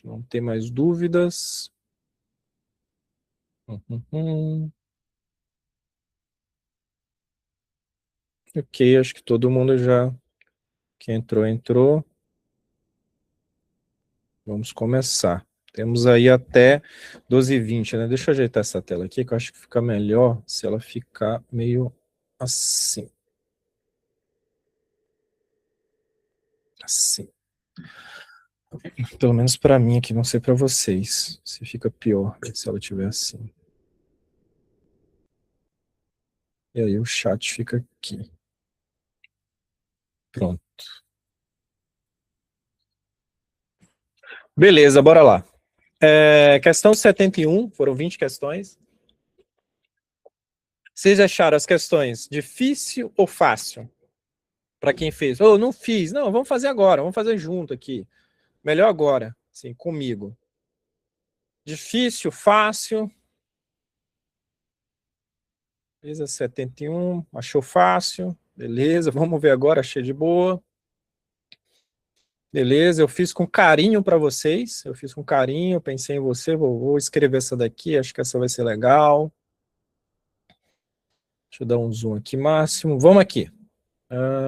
Não tem mais dúvidas. Ok, acho que todo mundo já que entrou. Vamos começar. Temos aí até 12h20, né? Deixa eu ajeitar essa tela aqui, que eu acho que fica melhor se ela ficar meio assim. Assim. Pelo menos para mim aqui, não sei para vocês. Se fica pior se ela estiver assim. E aí o chat fica aqui. Pronto. Beleza, bora lá. Questão 71, foram 20 questões. Vocês acharam as questões difícil ou fácil? Para quem fez. Oh, não fiz. Não, vamos fazer agora, vamos fazer junto aqui. Melhor agora, sim, comigo. Difícil, fácil. Beleza, 71, achou fácil. Beleza, vamos ver agora, achei de boa. Beleza, eu fiz com carinho para vocês. Eu fiz com carinho, pensei em você. Vou escrever essa daqui, acho que essa vai ser legal. Deixa eu dar um zoom aqui máximo. Vamos aqui.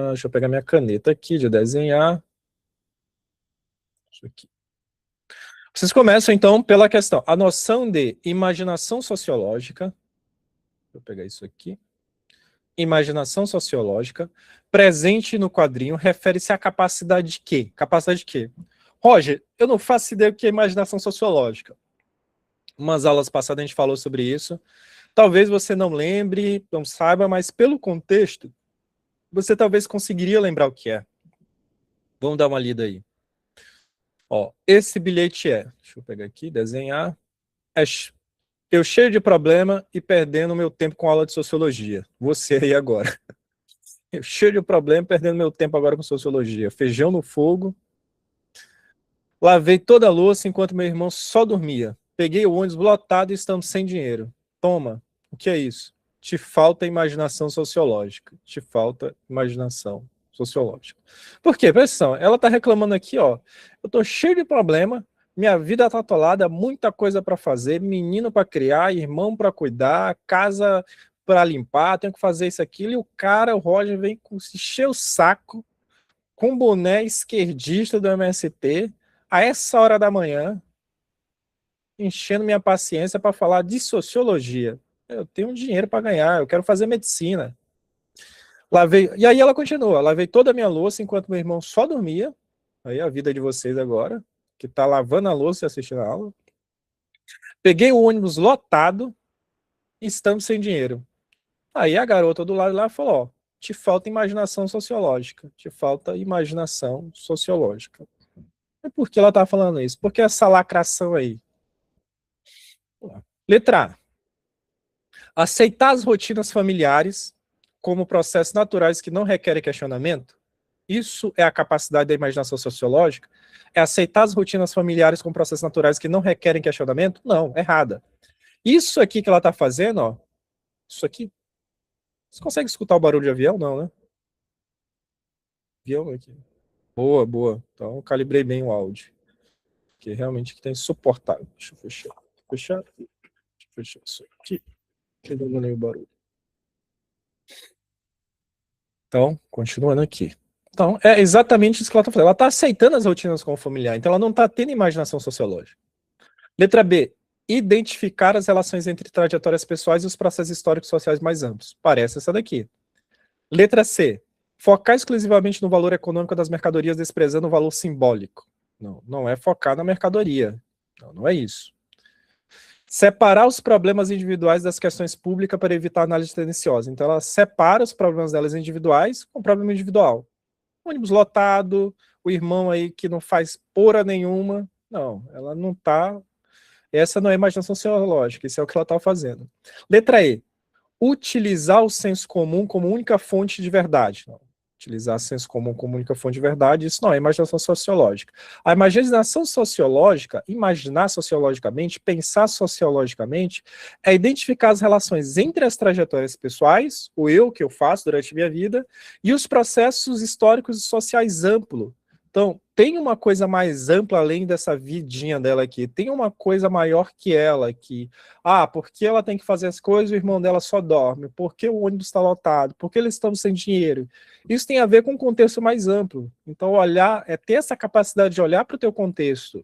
Deixa eu pegar minha caneta aqui de desenhar. Isso aqui. Vocês começam, então, pela questão. A noção de imaginação sociológica. Vou pegar isso aqui. Imaginação sociológica, presente no quadrinho, refere-se à capacidade de quê? Capacidade de quê? Roger, eu não faço ideia do que é imaginação sociológica. Umas aulas passadas a gente falou sobre isso. Talvez você não lembre, não saiba, mas pelo contexto, você talvez conseguiria lembrar o que é. Vamos dar uma lida aí. Ó, esse bilhete deixa eu pegar aqui, desenhar. Eu cheio de problema e perdendo meu tempo com aula de sociologia. Você aí agora. Eu cheio de problema, perdendo meu tempo agora com sociologia. Feijão no fogo. Lavei toda a louça enquanto meu irmão só dormia. Peguei o ônibus lotado e estamos sem dinheiro. Toma, o que é isso? Te falta imaginação sociológica. Te falta imaginação sociológica. Por quê? Presta atenção, ela está reclamando aqui, ó. Eu tô cheio de problema, minha vida tá atolada, muita coisa para fazer, menino para criar, irmão para cuidar, casa para limpar, tenho que fazer isso, aquilo. E o cara, o Roger, vem se encher o saco com boné esquerdista do MST, a essa hora da manhã, enchendo minha paciência para falar de sociologia. Eu tenho dinheiro para ganhar, eu quero fazer medicina. E aí ela continua, lavei toda a minha louça enquanto meu irmão só dormia. Aí a vida de vocês agora, que tá lavando a louça e assistindo a aula. Peguei o ônibus lotado e estamos sem dinheiro. Aí a garota do lado lá falou, ó, te falta imaginação sociológica, te falta imaginação sociológica. E por que ela tá falando isso? Porque essa lacração aí. Letra A. Aceitar as rotinas familiares como processos naturais que não requerem questionamento. Isso é a capacidade da imaginação sociológica? É aceitar as rotinas familiares como processos naturais que não requerem questionamento? Não, errada. Isso aqui que ela está fazendo, ó, isso aqui. Você consegue escutar o barulho de avião? Não, né? Avião aqui. Boa, boa. Então eu calibrei bem o áudio. Que realmente está insuportável. Deixa eu fechar. Fechar. Deixa eu fechar isso aqui. Que eu não o barulho. Então, continuando aqui. Então, é exatamente isso que ela está fazendo. Ela está aceitando as rotinas como familiar, então ela não está tendo imaginação sociológica. Letra B. Identificar as relações entre trajetórias pessoais e os processos históricos sociais mais amplos. Parece essa daqui. Letra C. Focar exclusivamente no valor econômico das mercadorias, desprezando o valor simbólico. Não, não é focar na mercadoria. Não, não é isso. Separar os problemas individuais das questões públicas para evitar análise tendenciosa. Então, ela separa os problemas delas individuais com o problema individual. Ônibus lotado, o irmão aí que não faz porra nenhuma. Não, ela não está... Essa não é imaginação sociológica, isso é o que ela está fazendo. Letra E. Utilizar o senso comum como única fonte de verdade. Não. Utilizar o senso comum como única fonte de verdade, isso não é imaginação sociológica. A imaginação sociológica, imaginar sociologicamente, pensar sociologicamente, é identificar as relações entre as trajetórias pessoais, o eu que eu faço durante a minha vida, e os processos históricos e sociais amplos, Então, tem uma coisa mais ampla além dessa vidinha dela aqui. Tem uma coisa maior que ela aqui. Ah, porque ela tem que fazer as coisas e o irmão dela só dorme? Por que o ônibus está lotado? Por que eles estão sem dinheiro? Isso tem a ver com um contexto mais amplo. Então, olhar, é ter essa capacidade de olhar para o teu contexto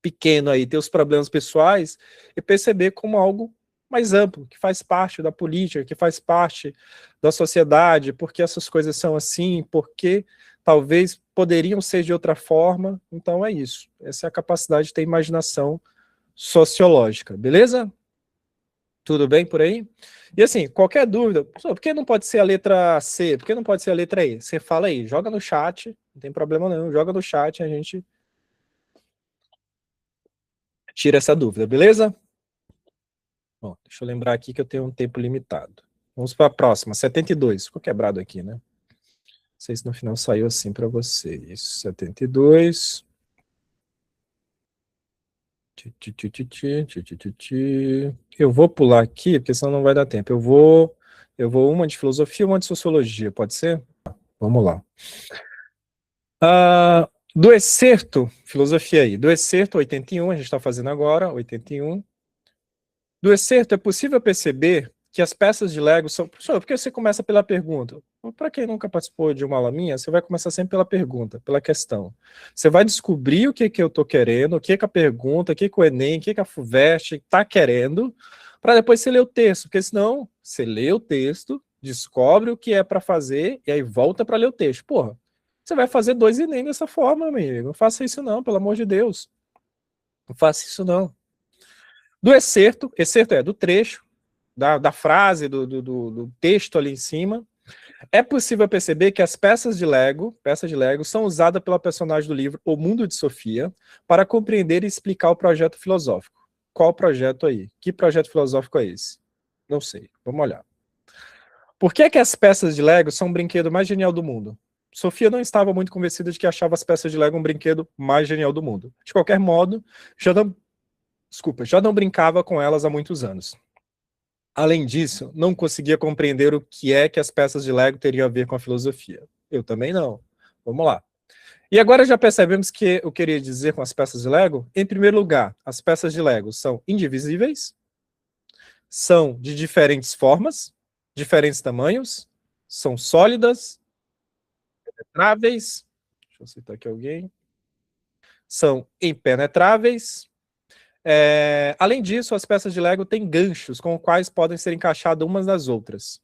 pequeno aí, ter os problemas pessoais e perceber como algo mais amplo, que faz parte da política, que faz parte da sociedade, porque essas coisas são assim, porque talvez poderiam ser de outra forma. Então é isso. Essa é a capacidade de ter imaginação sociológica, beleza? Tudo bem por aí? E assim, qualquer dúvida, por que não pode ser a letra C? Por que não pode ser a letra E? Você fala aí, joga no chat, não tem problema não, joga no chat e a gente tira essa dúvida, beleza? Bom, deixa eu lembrar aqui que eu tenho um tempo limitado. Vamos para a próxima, 72. Ficou quebrado aqui, né? Não sei se no final saiu assim para vocês. 72. Eu vou pular aqui, porque senão não vai dar tempo. Eu vou uma de filosofia e uma de sociologia, pode ser? Vamos lá. Do excerto, filosofia aí, do excerto 81, a gente está fazendo agora, 81. Do excerto, é possível perceber que as peças de Lego são... Professor, por que você começa pela pergunta? Para quem nunca participou de uma aula minha, você vai começar sempre pela pergunta, pela questão. Você vai descobrir o que eu estou querendo, o que a pergunta, o que o Enem, o que a FUVEST está querendo, para depois você ler o texto, porque senão você lê o texto, descobre o que é para fazer e aí volta para ler o texto. Porra, você vai fazer 2 Enem dessa forma, amigo. Não faça isso não, pelo amor de Deus. Não faça isso não. Do excerto é do trecho, da frase, do texto ali em cima, é possível perceber que as peças de Lego são usadas pela personagem do livro O Mundo de Sofia para compreender e explicar o projeto filosófico. Qual projeto aí? Que projeto filosófico é esse? Não sei, vamos olhar. Por que as peças de Lego são o brinquedo mais genial do mundo? Sofia não estava muito convencida de que achava as peças de Lego um brinquedo mais genial do mundo. De qualquer modo, já não brincava com elas há muitos anos. Além disso, não conseguia compreender o que é que as peças de Lego teriam a ver com a filosofia. Eu também não. Vamos lá. E agora já percebemos que eu queria dizer com as peças de Lego. Em primeiro lugar, as peças de Lego são indivisíveis, são de diferentes formas, diferentes tamanhos, são sólidas, penetráveis, deixa eu citar aqui alguém, são impenetráveis. Além disso, as peças de Lego têm ganchos com os quais podem ser encaixadas umas nas outras.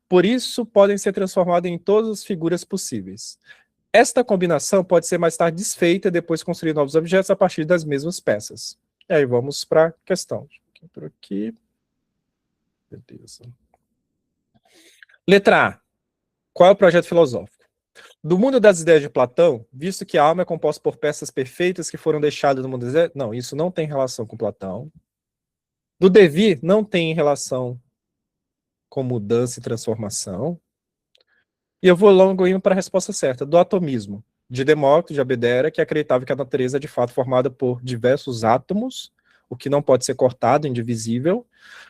Por isso, podem ser transformadas em todas as figuras possíveis. Esta combinação pode ser mais tarde desfeita e depois construir novos objetos a partir das mesmas peças. E aí vamos para a questão. Por aqui. Beleza. Letra A. Qual é o projeto filosófico? Do mundo das ideias de Platão, visto que a alma é composta por peças perfeitas que foram deixadas no mundo deserto, não, isso não tem relação com Platão. Do devir, não tem relação com mudança e transformação. E eu vou logo indo para a resposta certa, do atomismo, de Demócrito de Abdera, que acreditava que a natureza é de fato formada por diversos átomos, o que não pode ser cortado, indivisível,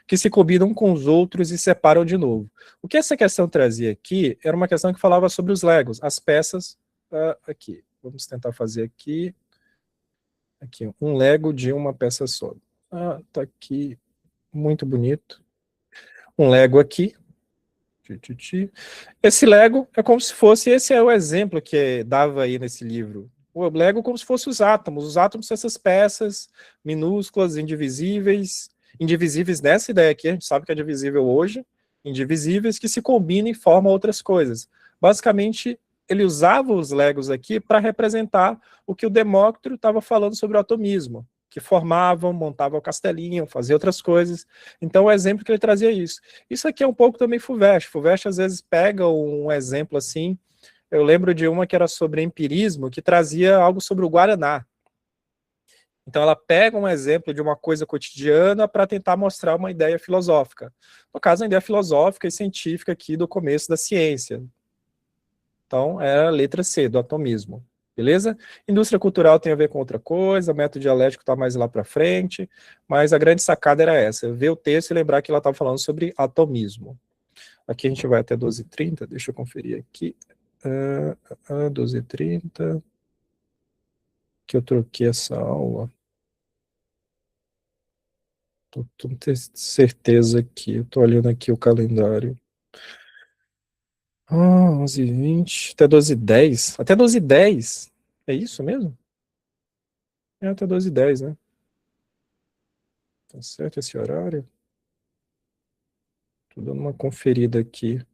que se combinam com os outros e separam de novo. O que essa questão trazia aqui era uma questão que falava sobre os Legos, as peças, aqui, vamos tentar fazer aqui, um Lego de uma peça só. Tá aqui, muito bonito. Um Lego aqui, esse Lego é como se fosse, esse é o exemplo que dava aí nesse livro. O Lego é como se fosse os átomos são essas peças minúsculas, indivisíveis nessa ideia aqui, a gente sabe que é divisível hoje, indivisíveis que se combinam e formam outras coisas. Basicamente, ele usava os Legos aqui para representar o que o Demócrito estava falando sobre o atomismo, que formavam, montavam o castelinho, faziam outras coisas. Então, o exemplo que ele trazia é isso. Isso aqui é um pouco também FUVEST. FUVEST, às vezes, pega um exemplo assim. Eu lembro de uma que era sobre empirismo, que trazia algo sobre o Guaraná. Então, ela pega um exemplo de uma coisa cotidiana para tentar mostrar uma ideia filosófica. No caso, a ideia filosófica e científica aqui do começo da ciência. Então, era a letra C, do atomismo. Beleza? Indústria cultural tem a ver com outra coisa, método dialético está mais lá para frente, mas a grande sacada era essa, ver o texto e lembrar que ela estava falando sobre atomismo. Aqui a gente vai até 12h30, deixa eu conferir aqui. 12h30. que eu troquei essa aula. Tô tendo certeza aqui. Eu tô olhando aqui o calendário. 11h20, até 12h10. Até 12h10. É isso mesmo? É até 12h10, né? Tá certo esse horário? Tô dando uma conferida aqui.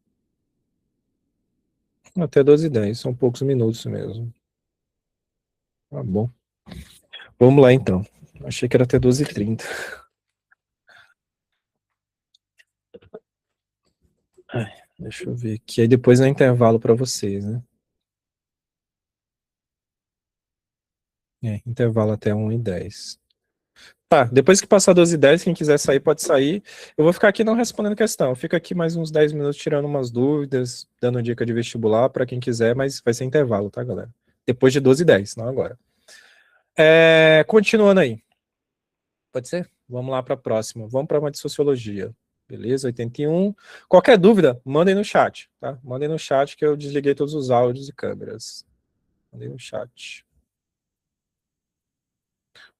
Até 12h10, são poucos minutos mesmo. Tá bom. Vamos lá então. Achei que era até 12h30. Deixa eu ver aqui. Aí depois é intervalo para vocês, né? Intervalo até 1h10. Tá, depois que passar 12h10, quem quiser sair pode sair. Eu vou ficar aqui não respondendo questão. Fico aqui mais uns 10 minutos tirando umas dúvidas, dando dica de vestibular para quem quiser, mas vai ser intervalo, tá, galera? Depois de 12h10, não agora. Continuando aí. Pode ser? Vamos lá para a próxima. Vamos para uma de sociologia. Beleza? 81. Qualquer dúvida, mandem no chat, tá? Mandem no chat que eu desliguei todos os áudios e câmeras. Mandem no chat.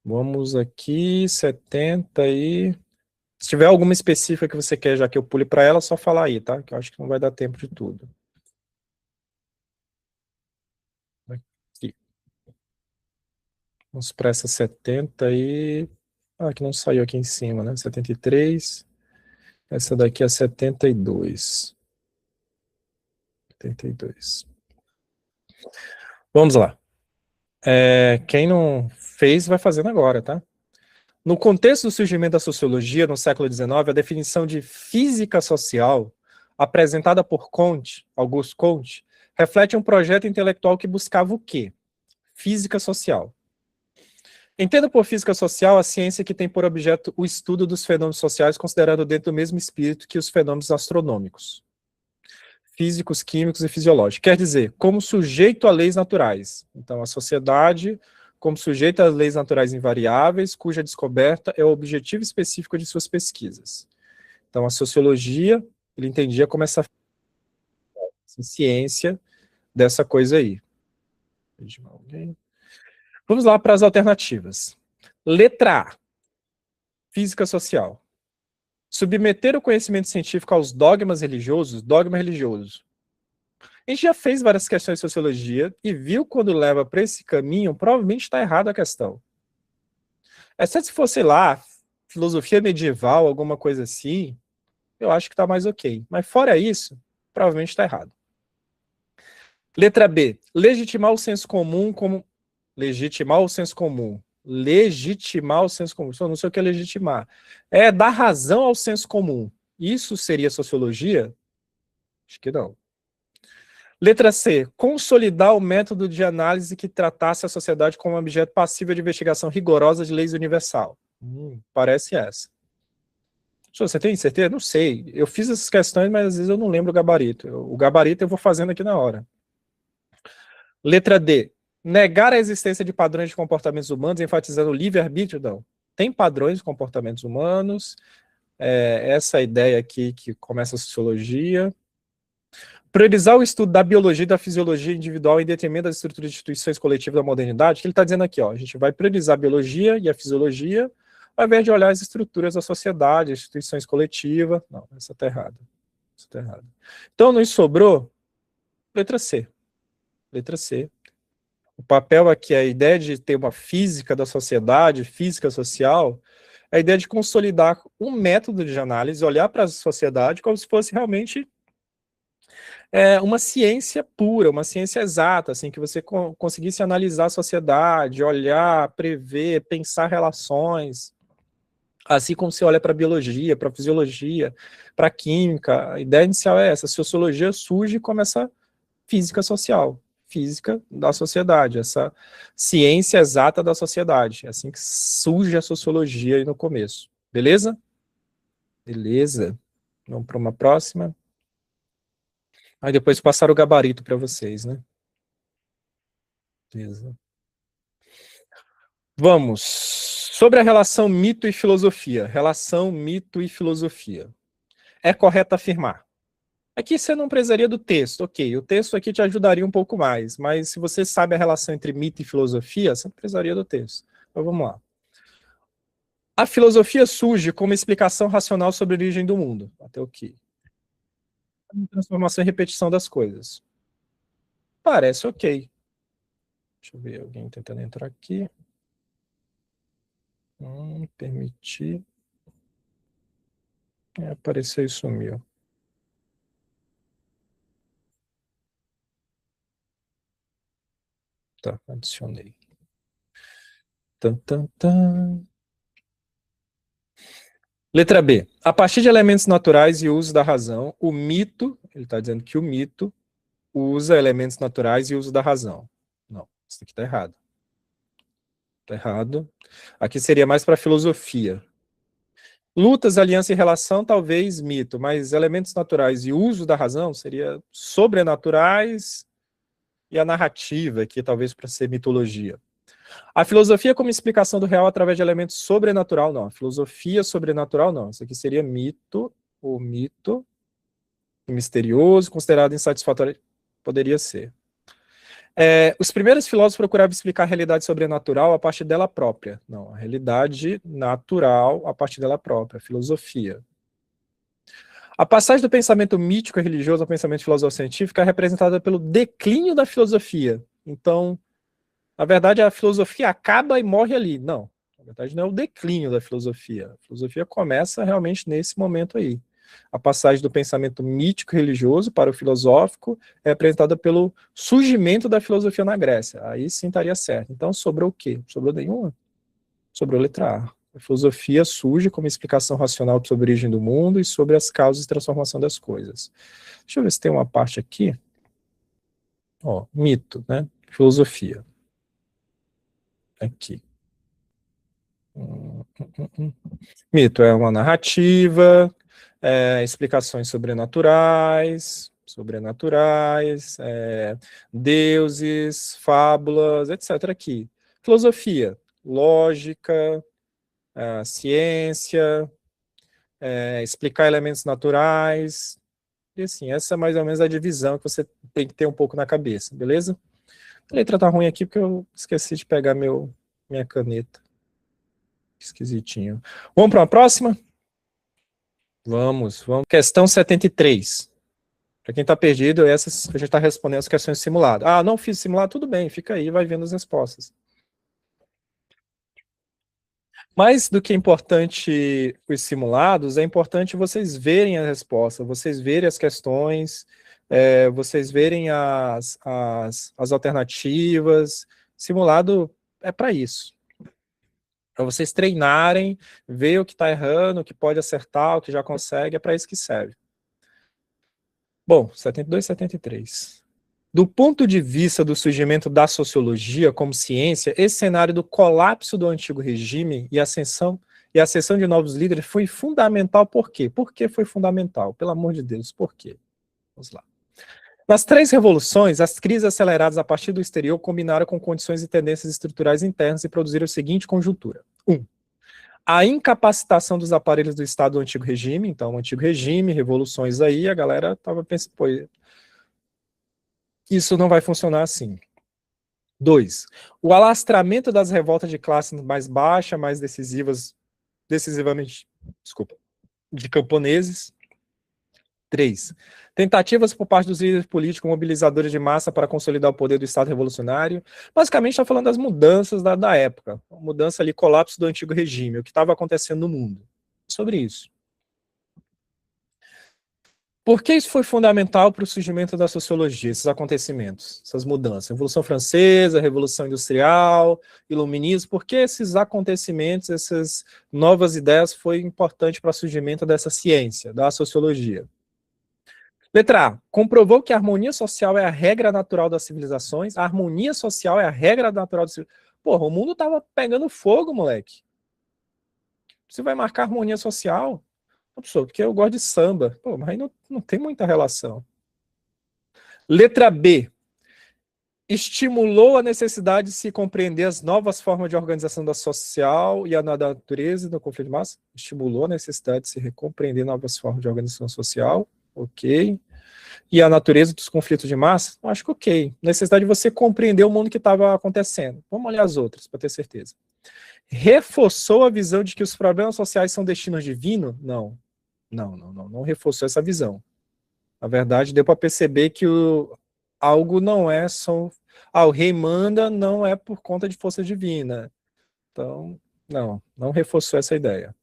Vamos aqui, 70 e... Se tiver alguma específica que você quer, já que eu pule para ela, só falar aí, tá? Que eu acho que não vai dar tempo de tudo. Aqui. Vamos para essa 70 e... que não saiu aqui em cima, né? 73. Essa daqui é 72. 72. Vamos lá. Quem não fez, vai fazendo agora, tá? No contexto do surgimento da sociologia no século XIX, a definição de física social, apresentada por Comte, Auguste Comte, reflete um projeto intelectual que buscava o quê? Física social. Entenda por física social a ciência que tem por objeto o estudo dos fenômenos sociais, considerando dentro do mesmo espírito que os fenômenos astronômicos, físicos, químicos e fisiológicos. Quer dizer, como sujeito a leis naturais. Então, a sociedade como sujeito às leis naturais invariáveis, cuja descoberta é o objetivo específico de suas pesquisas. Então, a sociologia, ele entendia como essa ciência dessa coisa aí. Vamos lá para as alternativas. Letra A, física social. Submeter o conhecimento científico aos dogmas religiosos, dogma religioso. A gente já fez várias questões de sociologia e viu quando leva para esse caminho, provavelmente está errado a questão. Exceto se fosse lá, filosofia medieval, alguma coisa assim, eu acho que está mais ok. Mas fora isso, provavelmente está errado. Letra B. Legitimar o senso comum como... Legitimar o senso comum. Legitimar o senso comum. Só não sei o que é legitimar. É dar razão ao senso comum. Isso seria sociologia? Acho que não. Letra C. Consolidar o método de análise que tratasse a sociedade como um objeto passível de investigação rigorosa de leis universal. Parece essa. Você tem certeza? Não sei. Eu fiz essas questões, mas às vezes eu não lembro o gabarito. O gabarito eu vou fazendo aqui na hora. Letra D. Negar a existência de padrões de comportamentos humanos, enfatizando o livre-arbítrio, não. Tem padrões de comportamentos humanos, essa ideia aqui que começa a sociologia. Priorizar o estudo da biologia e da fisiologia individual em detrimento das estruturas de instituições coletivas da modernidade, que ele está dizendo aqui, ó, a gente vai priorizar a biologia e a fisiologia, ao invés de olhar as estruturas da sociedade, as instituições coletivas. Não, essa está errada. Essa tá errada. Então, nos sobrou letra C. Letra C. O papel aqui, a ideia de ter uma física da sociedade, física social, é a ideia de consolidar um método de análise, olhar para a sociedade como se fosse realmente uma ciência pura, uma ciência exata, assim, que você conseguisse analisar a sociedade, olhar, prever, pensar relações, assim como você olha para a biologia, para a fisiologia, para a química. A ideia inicial é essa: a sociologia surge como essa física social, física da sociedade, essa ciência exata da sociedade. É assim que surge a sociologia aí no começo. Beleza? Beleza. Vamos para uma próxima. Aí depois passar o gabarito para vocês, né? Beleza. Vamos. Sobre a relação mito e filosofia. Relação mito e filosofia. É correto afirmar. Aqui você não precisaria do texto, ok. O texto aqui te ajudaria um pouco mais, mas se você sabe a relação entre mito e filosofia, você não precisaria do texto. Então vamos lá. A filosofia surge como explicação racional sobre a origem do mundo. Até o quê? Transformação e repetição das coisas. Parece ok. Deixa eu ver, alguém tentando entrar aqui. Permitir. Apareceu e sumiu. Tá, adicionei. Tan, tan, tan. Letra B. A partir de elementos naturais e uso da razão, o mito, ele está dizendo que o mito usa elementos naturais e uso da razão. Não, isso aqui está errado. Está errado. Aqui seria mais para filosofia. Lutas, aliança e relação, talvez mito, mas elementos naturais e uso da razão seria sobrenaturais e a narrativa, aqui talvez para ser mitologia. A filosofia como explicação do real através de elementos sobrenatural, não. A filosofia sobrenatural, não. Isso aqui seria mito, o mito misterioso, considerado insatisfatório, poderia ser. Os primeiros filósofos procuravam explicar a realidade sobrenatural a partir dela própria. Não, a realidade natural a partir dela própria, filosofia. A passagem do pensamento mítico e religioso ao pensamento filosófico-científico é representada pelo declínio da filosofia. Então, na verdade, a filosofia acaba e morre ali. Não, na verdade não é o declínio da filosofia. A filosofia começa realmente nesse momento aí. A passagem do pensamento mítico e religioso para o filosófico é apresentada pelo surgimento da filosofia na Grécia. Aí sim estaria certo. Então sobrou o quê? Sobrou nenhuma? Sobrou a letra A. A filosofia surge como explicação racional sobre a origem do mundo e sobre as causas de transformação das coisas. Deixa eu ver se tem uma parte aqui. Ó, mito, né? Filosofia. Aqui. Mito é uma narrativa, explicações sobrenaturais, deuses, fábulas, etc. aqui. Filosofia, lógica, ciência, explicar elementos naturais, e assim, essa é mais ou menos a divisão que você tem que ter um pouco na cabeça, beleza? A letra tá ruim aqui porque eu esqueci de pegar minha caneta. Esquisitinho. Vamos para uma próxima? Vamos. Questão 73. Para quem está perdido, essas a gente está respondendo as questões simuladas. Ah, não fiz simulado? Tudo bem, fica aí, vai vendo as respostas. Mais do que importante os simulados, é importante vocês verem a resposta, vocês verem as questões, vocês verem as alternativas. Simulado é para isso. Para vocês treinarem, ver o que está errando, o que pode acertar, o que já consegue, é para isso que serve. Bom, 72, 73. Do ponto de vista do surgimento da sociologia como ciência, esse cenário do colapso do antigo regime e a ascensão de novos líderes foi fundamental. Por quê? Por que foi fundamental? Pelo amor de Deus, por quê? Vamos lá. Nas três revoluções, as crises aceleradas a partir do exterior combinaram com condições e tendências estruturais internas e produziram a seguinte conjuntura. 1. A incapacitação dos aparelhos do Estado do antigo regime. Então, o antigo regime, revoluções aí, a galera estava pensando, pô, isso não vai funcionar assim. 2. O alastramento das revoltas de classe mais baixa, mais decisivamente, de camponeses. 3. Tentativas por parte dos líderes políticos mobilizadores de massa para consolidar o poder do Estado revolucionário. Basicamente, está falando das mudanças da época. A mudança ali, colapso do antigo regime, o que estava acontecendo no mundo. Sobre isso. Por que isso foi fundamental para o surgimento da sociologia, esses acontecimentos, essas mudanças? Revolução Francesa, Revolução Industrial, Iluminismo, por que esses acontecimentos, essas novas ideias foi importante para o surgimento dessa ciência, da sociologia? Letra A. Comprovou que a harmonia social é a regra natural das civilizações. A harmonia social é a regra natural das civilizações. Porra, o mundo tava pegando fogo, moleque. Você vai marcar harmonia social? Porque eu gosto de samba. Pô, mas aí não tem muita relação. Letra B. Estimulou a necessidade de se compreender as novas formas de organização da social e a da natureza no conflito de massa. Estimulou a necessidade de se compreender novas formas de organização social. Ok. e a natureza dos conflitos de massa, eu acho que ok. Necessidade de você compreender o mundo que estava acontecendo. Vamos olhar as outras, para ter certeza. Reforçou a visão de que os problemas sociais são destinos divinos? Não. Não reforçou essa visão. Na verdade, deu para perceber que algo não é só... o rei manda não é por conta de força divina. Então, não reforçou essa ideia.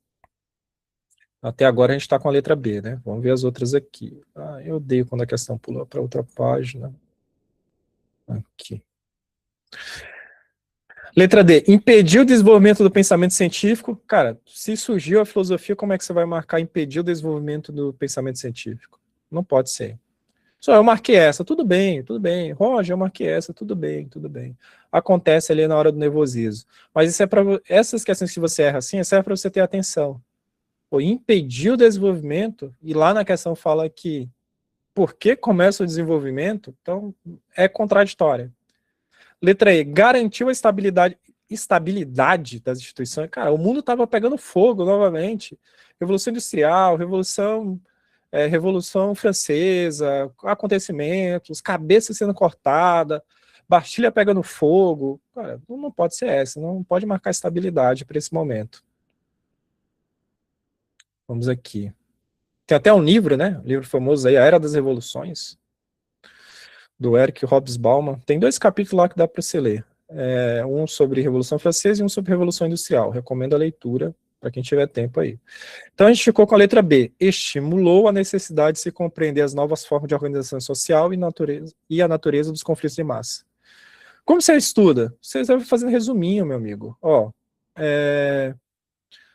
Até agora a gente está com a letra B, né? Vamos ver as outras aqui. Eu odeio quando a questão pula para outra página. Aqui. Letra D. Impedir o desenvolvimento do pensamento científico. Cara, se surgiu a filosofia, como é que você vai marcar impedir o desenvolvimento do pensamento científico? Não pode ser. Só eu marquei essa, tudo bem, tudo bem. Roger, eu marquei essa, tudo bem, tudo bem. Acontece ali na hora do nervosismo. Mas isso é para essas questões que você erra assim, serve para você ter atenção. Pô, impedir o desenvolvimento, e lá na questão fala que por que começa o desenvolvimento, então é contraditória. Letra E, garantiu a estabilidade das instituições. Cara, o mundo estava pegando fogo novamente. Revolução Industrial, Revolução Francesa, acontecimentos, cabeça sendo cortada, Bastilha pegando fogo. Cara, não pode ser essa, não pode marcar estabilidade para esse momento. Vamos aqui. Tem até um livro, né? Um livro famoso aí, A Era das Revoluções, do Eric Hobsbawm. Tem 2 capítulos lá que dá para você ler. Um sobre Revolução Francesa e um sobre Revolução Industrial. Recomendo a leitura para quem tiver tempo aí. Então a gente ficou com a letra B. Estimulou a necessidade de se compreender as novas formas de organização social e a natureza dos conflitos de massa. Como você estuda? Você vai fazendo resuminho, meu amigo.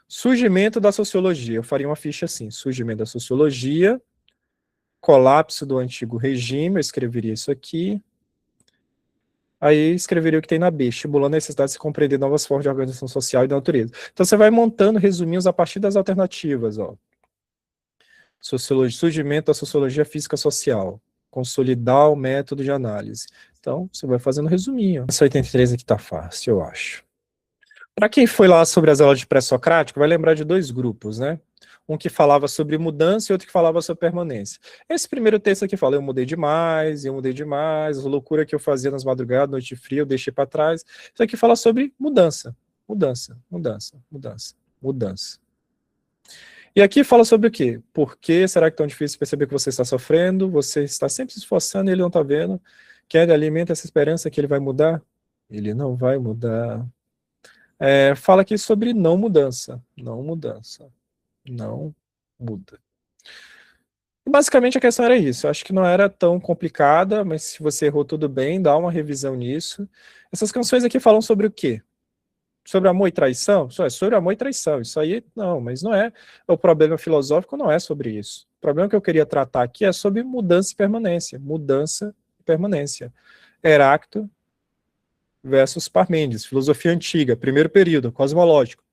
Surgimento da sociologia. Eu faria uma ficha assim. Surgimento da sociologia, colapso do antigo regime, eu escreveria isso aqui. Aí escreveria o que tem na B, estimulando a necessidade de se compreender novas formas de organização social e da natureza. Então você vai montando resuminhos a partir das alternativas. Surgimento da sociologia física social. Consolidar o método de análise. Então você vai fazendo resuminho. Essa 83 aqui tá fácil, eu acho. Para quem foi lá sobre as aulas de pré-socrático, vai lembrar de 2 grupos, né? Um que falava sobre mudança e outro que falava sobre permanência. Esse primeiro texto aqui fala, eu mudei demais, a loucura que eu fazia nas madrugadas, noite fria, eu deixei para trás. Isso aqui fala sobre mudança. E aqui fala sobre o quê? Por que será que é tão difícil perceber que você está sofrendo? Você está sempre se esforçando e ele não está vendo. Quer alimenta essa esperança que ele vai mudar? Ele não vai mudar. Fala aqui sobre não mudança. Não muda. Basicamente a questão era isso. Eu acho que não era tão complicada, mas se você errou tudo bem, dá uma revisão nisso. Essas canções aqui falam sobre o quê? Sobre amor e traição? É sobre amor e traição. Isso aí, não, mas não é. O problema filosófico não é sobre isso. O problema que eu queria tratar aqui é sobre mudança e permanência. Mudança e permanência. Heráclito versus Parmênides, filosofia antiga, primeiro período, cosmológico.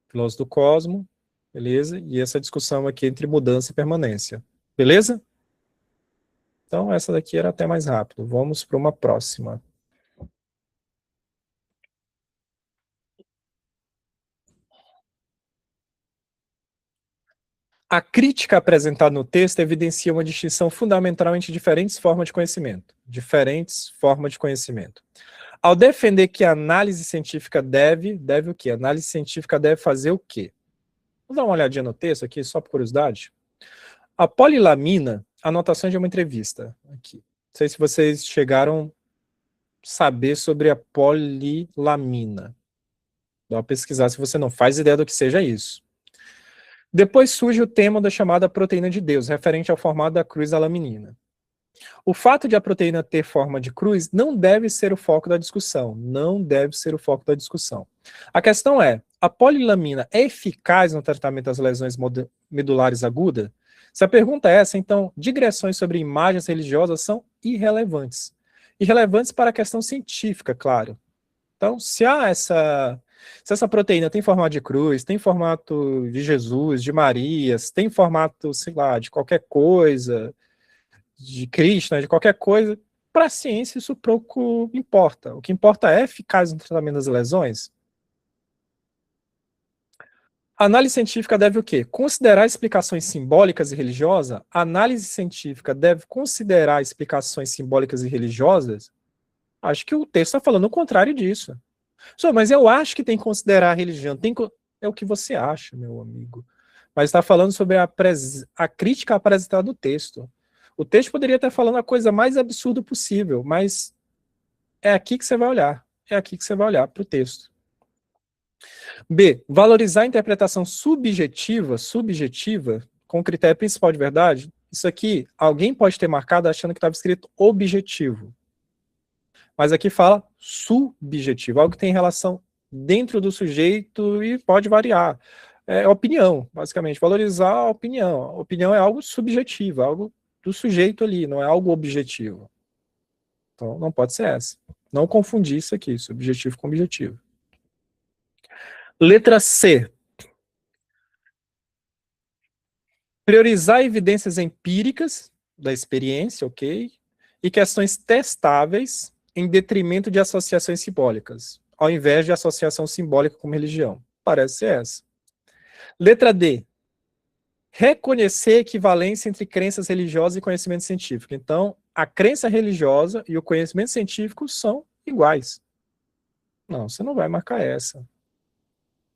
Filósofo do cosmo, beleza? E essa discussão aqui entre mudança e permanência. Beleza? Então, essa daqui era até mais rápido. Vamos para uma próxima. A crítica apresentada no texto evidencia uma distinção fundamental entre diferentes formas de conhecimento. Ao defender que a análise científica deve o quê? A análise científica deve fazer o quê? Vamos dar uma olhadinha no texto aqui, só por curiosidade. A polilamina, anotações de uma entrevista. Aqui. Não sei se vocês chegaram a saber sobre a polilamina. Dá uma pesquisar se você não faz ideia do que seja isso. Depois surge o tema da chamada proteína de Deus, referente ao formato da cruz da laminina. O fato de a proteína ter forma de cruz não deve ser o foco da discussão. A questão é, a polilamina é eficaz no tratamento das lesões medulares agudas? Se a pergunta é essa, então, digressões sobre imagens religiosas são irrelevantes. Irrelevantes para a questão científica, claro. Então, se essa proteína tem formato de cruz, tem formato de Jesus, de Maria, tem formato, sei lá, de qualquer coisa, de Krishna, de qualquer coisa, para a ciência isso pouco importa. O que importa é eficaz no tratamento das lesões. A análise científica deve o quê? Considerar explicações simbólicas e religiosas? A análise científica deve considerar explicações simbólicas e religiosas? Acho que o texto está falando o contrário disso. Mas eu acho que tem que considerar a religião. É o que você acha, meu amigo. Mas está falando sobre a crítica apresentada no texto. O texto poderia estar falando a coisa mais absurda possível, mas é aqui que você vai olhar. É aqui que você vai olhar para o texto. B. Valorizar a interpretação subjetiva, com critério principal de verdade. Isso aqui, alguém pode ter marcado achando que estava escrito objetivo. Mas aqui fala subjetivo, algo que tem relação dentro do sujeito e pode variar. É opinião, basicamente. Valorizar a opinião. A opinião é algo subjetivo, algo do sujeito ali, não é algo objetivo. Então, não pode ser essa. Não confundir isso aqui, subjetivo com objetivo. Letra C. Priorizar evidências empíricas da experiência, ok? E questões testáveis em detrimento de associações simbólicas, ao invés de associação simbólica com religião. Parece ser essa. Letra D. Reconhecer a equivalência entre crenças religiosas e conhecimento científico. Então, a crença religiosa e o conhecimento científico são iguais. Não, você não vai marcar essa.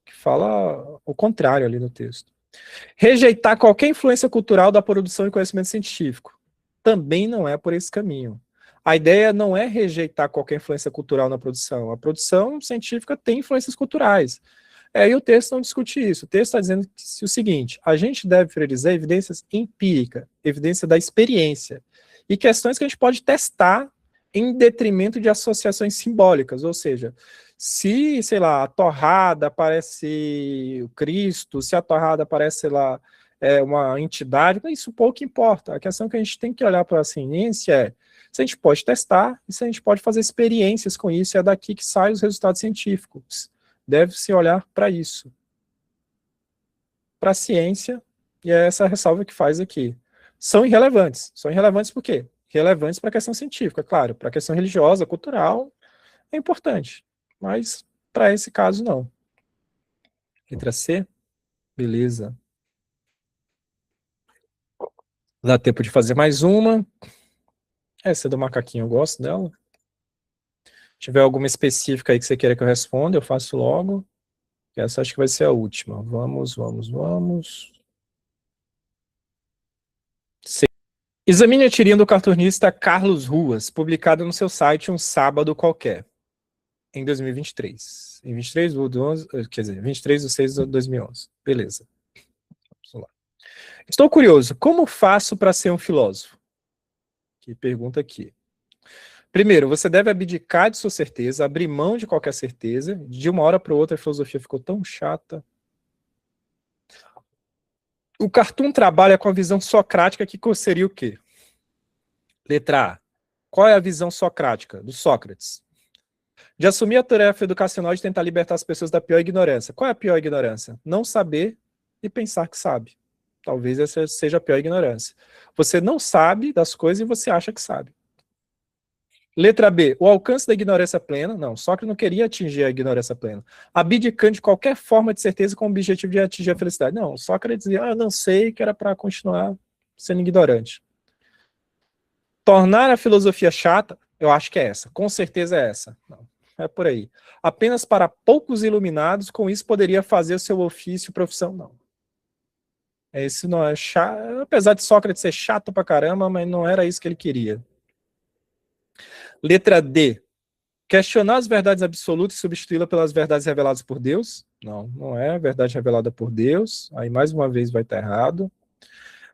Que fala o contrário ali no texto. Rejeitar qualquer influência cultural da produção de conhecimento científico. Também não é por esse caminho. A ideia não é rejeitar qualquer influência cultural na produção. A produção científica tem influências culturais. E o texto não discute isso. O texto está dizendo o seguinte: a gente deve priorizar evidências empíricas, evidência da experiência, e questões que a gente pode testar em detrimento de associações simbólicas, ou seja, se, sei lá, a torrada parece o Cristo, se a torrada parece, sei lá, uma entidade, isso pouco importa. A questão que a gente tem que olhar para a ciência é se a gente pode testar e se a gente pode fazer experiências com isso, é daqui que saem os resultados científicos. Deve-se olhar para isso. Para a ciência, e é essa ressalva que faz aqui. São irrelevantes. São irrelevantes por quê? Relevantes para a questão científica, claro. Para a questão religiosa, cultural, é importante. Mas para esse caso, não. Letra C? Beleza. Dá tempo de fazer mais uma. Essa é do macaquinho, eu gosto dela. Se tiver alguma específica aí que você queira que eu responda, eu faço logo. Essa acho que vai ser a última. Vamos. C. Examine a tirinha do cartunista Carlos Ruas, publicada no seu site um sábado qualquer, em 2023. Em 23 de 11, quer dizer, 23 de 6 de 2011. Beleza. Vamos lá. Estou curioso, como faço para ser um filósofo? Que pergunta aqui. Primeiro, você deve abdicar de sua certeza, abrir mão de qualquer certeza. De uma hora para outra, a filosofia ficou tão chata. O Cartoon trabalha com a visão socrática, que seria o quê? Letra A. Qual é a visão socrática do Sócrates? De assumir a tarefa educacional de tentar libertar as pessoas da pior ignorância. Qual é a pior ignorância? Não saber e pensar que sabe. Talvez essa seja a pior ignorância. Você não sabe das coisas e você acha que sabe. Letra B, o alcance da ignorância plena. Não, Sócrates não queria atingir a ignorância plena. Abdicando de qualquer forma de certeza com o objetivo de atingir a felicidade. Não, Sócrates dizia, eu não sei, que era para continuar sendo ignorante. Tornar a filosofia chata, eu acho que é essa. Com certeza é essa. Não, é por aí. Apenas para poucos iluminados, com isso poderia fazer o seu ofício e profissão. Não. Esse não é chato. Apesar de Sócrates ser chato pra caramba, mas não era isso que ele queria. Letra D. Questionar as verdades absolutas e substituí-la pelas verdades reveladas por Deus. Não, não é a verdade revelada por Deus. Aí, mais uma vez, vai estar errado.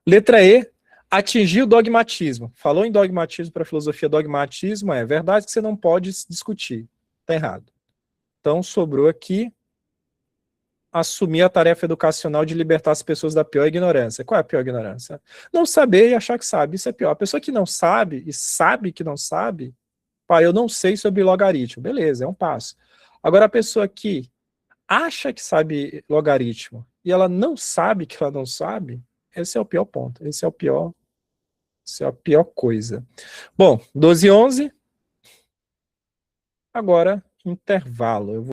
Letra E. Atingir o dogmatismo. Falou em dogmatismo para a filosofia, dogmatismo é verdade que você não pode discutir. Está errado. Então, sobrou aqui assumir a tarefa educacional de libertar as pessoas da pior ignorância. Qual é a pior ignorância? Não saber e achar que sabe. Isso é pior. A pessoa que não sabe e sabe que não sabe, pá, eu não sei sobre logaritmo. Beleza, é um passo. Agora, a pessoa que acha que sabe logaritmo e ela não sabe que ela não sabe, esse é o pior ponto. Essa é a pior coisa. Bom, 12h11. Agora, intervalo. Eu vou